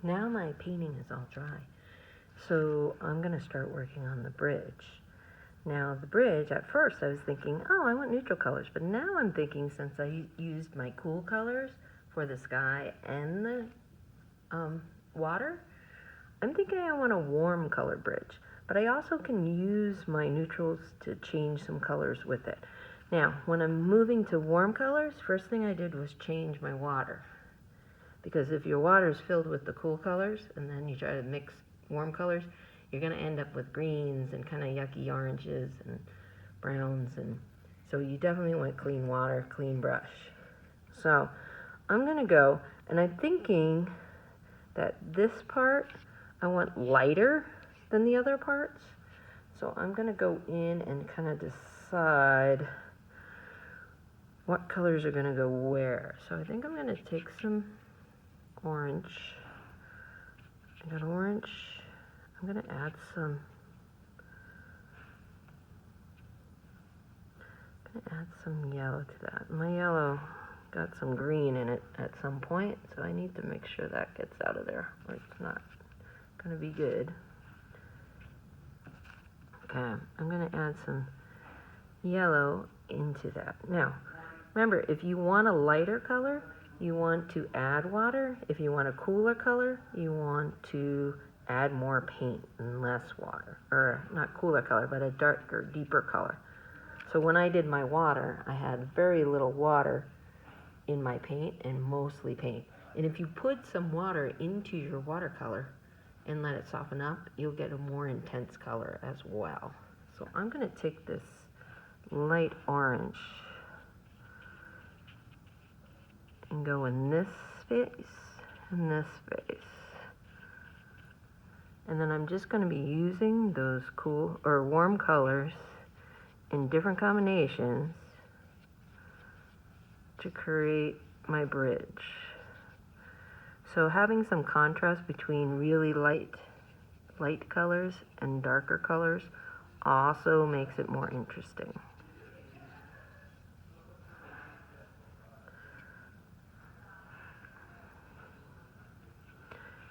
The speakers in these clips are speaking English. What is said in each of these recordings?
now my painting is all dry. So I'm going to start working on the bridge. Now the bridge, at first I was thinking, oh, I want neutral colors. But now I'm thinking, since I used my cool colors for the sky and the water, I'm thinking I want a warm color bridge. But I also can use my neutrals to change some colors with it. Now, when I'm moving to warm colors, first thing I did was change my water. Because if your water is filled with the cool colors and then you try to mix warm colors, you're going to end up with greens and kind of yucky oranges and browns. And so you definitely want clean water, clean brush. So I'm going to go, and I'm thinking that this part I want lighter than the other parts. So I'm going to go in and kind of decide what colors are going to go where. So I think I'm going to take some orange. I got orange. I'm going to add some. Yellow to that. My yellow got some green in it at some point, so I need to make sure that gets out of there, or it's not going to be good. Okay, I'm going to add some yellow into that. Now, remember, if you want a lighter color, you want to add water. If you want a cooler color, you want to add more paint and less water. Or not cooler color, but a darker, deeper color. So when I did my water, I had very little water in my paint and mostly paint. And if you put some water into your watercolor and let it soften up, you'll get a more intense color as well. So I'm going to take this light orange and go in this space and this space. And then I'm just going to be using those cool or warm colors in different combinations to create my bridge. So having some contrast between really light colors and darker colors also makes it more interesting.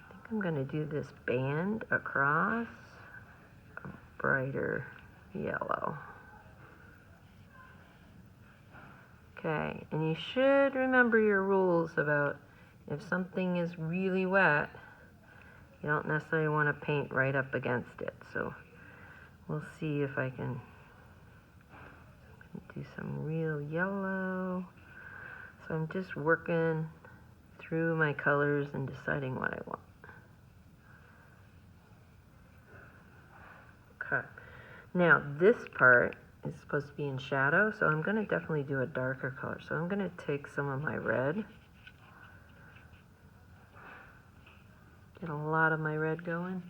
I think I'm going to do this band across a brighter yellow. Okay, and you should remember your rules about if something is really wet, you don't necessarily want to paint right up against it. So we'll see if I can do some real yellow. So I'm just working through my colors and deciding what I want. Okay. Now this part is supposed to be in shadow, so I'm going to definitely do a darker color. So I'm going to take some of my red. Get a lot of my red going.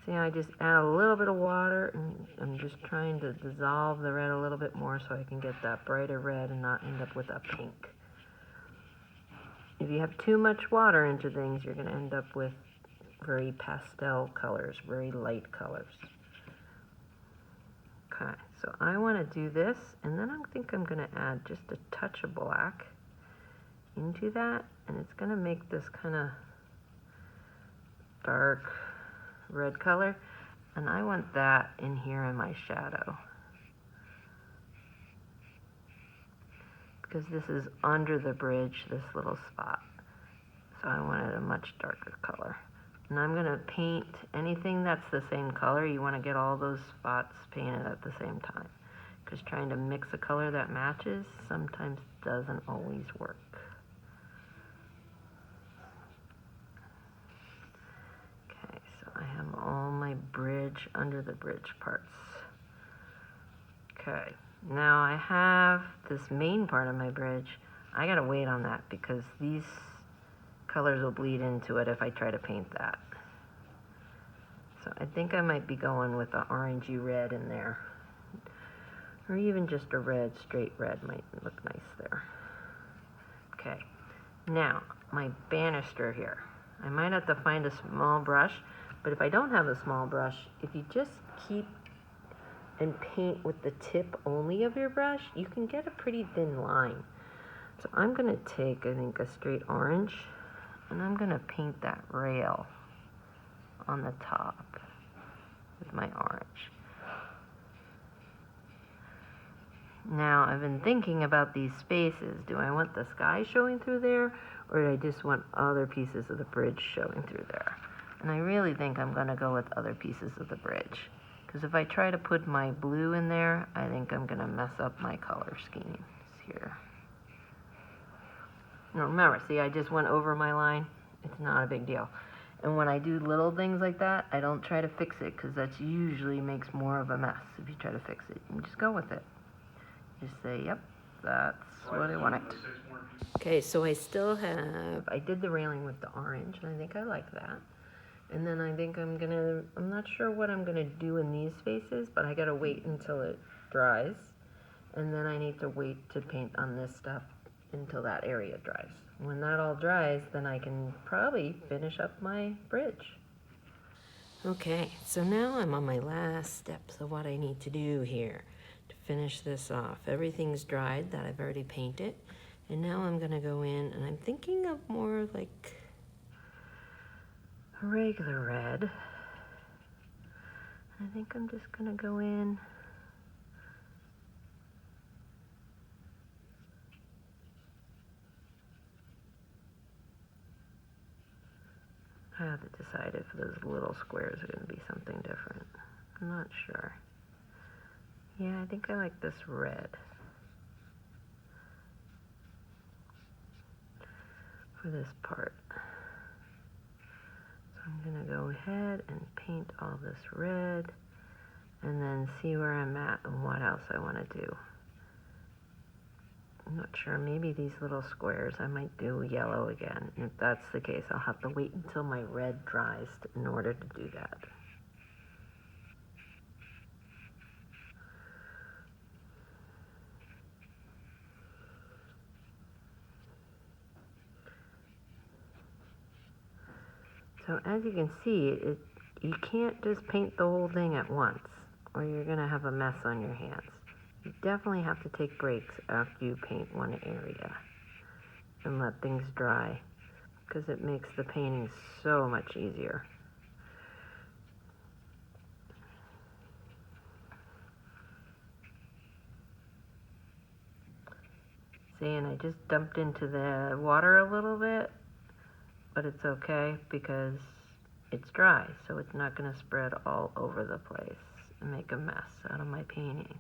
See, I just add a little bit of water, and I'm just trying to dissolve the red a little bit more so I can get that brighter red and not end up with a pink. If you have too much water into things, you're going to end up with very pastel colors, very light colors. Okay, so I want to do this, and then I think I'm going to add just a touch of black into that, and it's going to make this kind of dark red color, and I want that in here in my shadow. Because this is under the bridge, this little spot. So I wanted a much darker color. And I'm going to paint anything that's the same color. You want to get all those spots painted at the same time. Because trying to mix a color that matches sometimes doesn't always work. Okay, so I have all my bridge under the bridge parts. Okay. Now I have this main part of my bridge. I gotta wait on that because these colors will bleed into it if I try to paint that. So I think I might be going with the orangey red in there. Or even just a red, straight red might look nice there. Okay, now my banister here. I might have to find a small brush, but if I don't have a small brush, if you just keep and paint with the tip only of your brush, you can get a pretty thin line. So I'm gonna take, I think, a straight orange, and I'm gonna paint that rail on the top with my orange. Now, I've been thinking about these spaces. Do I want the sky showing through there, or do I just want other pieces of the bridge showing through there? And I really think I'm gonna go with other pieces of the bridge, because if I try to put my blue in there, I think I'm gonna mess up my color schemes here. Now remember, see, I just went over my line. It's not a big deal. And when I do little things like that, I don't try to fix it, because that usually makes more of a mess if you try to fix it. You just go with it. Just say, yep, that's what I wanted. Okay, so I still have, I did the railing with the orange, and I think I like that. And then I think I'm not sure what I'm gonna do in these spaces, but I gotta wait until it dries. And then I need to wait to paint on this stuff until that area dries. When that all dries, then I can probably finish up my bridge. Okay, so now I'm on my last steps of what I need to do here to finish this off. Everything's dried that I've already painted. And now I'm gonna go in, and I'm thinking of more like a regular red. I think I'm just gonna go in I have to decide if those little squares are going to be something different. I'm not sure. Yeah, I think I like this red for this part. So I'm going to go ahead and paint all this red and then see where I'm at and what else I want to do. I'm not sure, maybe these little squares, I might do yellow again. And if that's the case, I'll have to wait until my red dries in order to do that. So as you can see, you can't just paint the whole thing at once, or you're going to have a mess on your hands. You definitely have to take breaks after you paint one area and let things dry, because it makes the painting so much easier. See, and I just dumped into the water a little bit, but it's okay because it's dry, so it's not going to spread all over the place and make a mess out of my painting.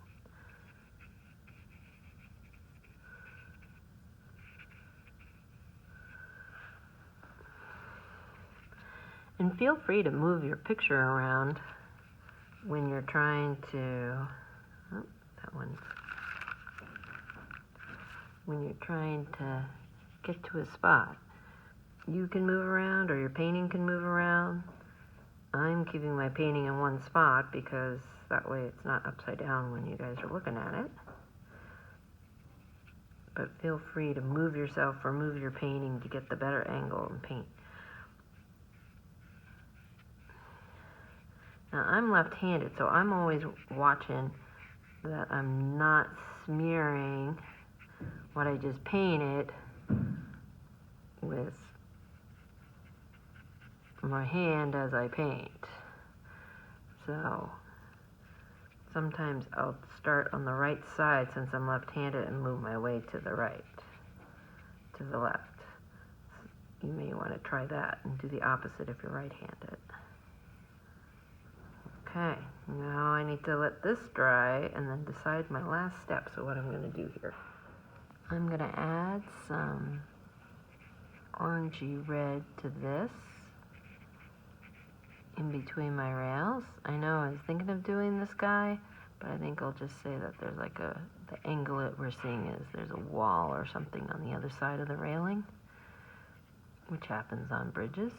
And feel free to move your picture around when you're trying to, when you're trying to get to a spot. You can move around, or your painting can move around. I'm keeping my painting in one spot because that way it's not upside down when you guys are looking at it. But feel free to move yourself or move your painting to get the better angle and paint. Now I'm left-handed, so I'm always watching that I'm not smearing what I just painted with my hand as I paint. So sometimes I'll start on the right side since I'm left-handed and move my way to the right, to the left. You may want to try that and do the opposite if you're right-handed. Okay, now I need to let this dry and then decide my last step. So what I'm going to do here, I'm going to add some orangey red to this in between my rails. I know I was thinking of doing the sky, but I think I'll just say that there's like the angle that we're seeing is there's a wall or something on the other side of the railing, which happens on bridges.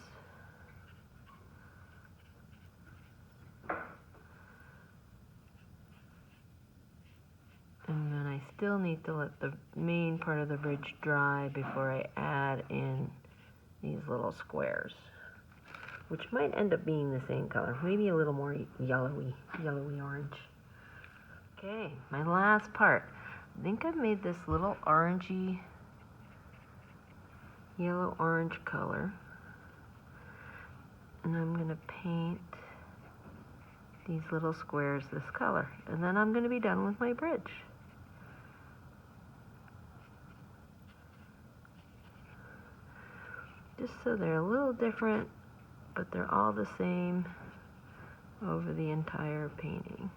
And then I still need to let the main part of the bridge dry before I add in these little squares, which might end up being the same color, maybe a little more yellowy orange. Okay, my last part. I think I've made this little orangey, yellow-orange color. And I'm going to paint these little squares this color. And then I'm going to be done with my bridge. Just so they're a little different, but they're all the same over the entire painting.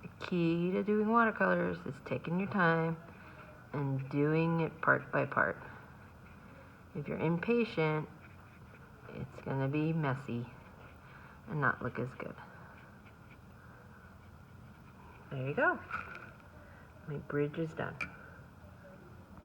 The key to doing watercolors is taking your time and doing it part by part. If you're impatient, it's going to be messy and not look as good. There you go. My bridge is done.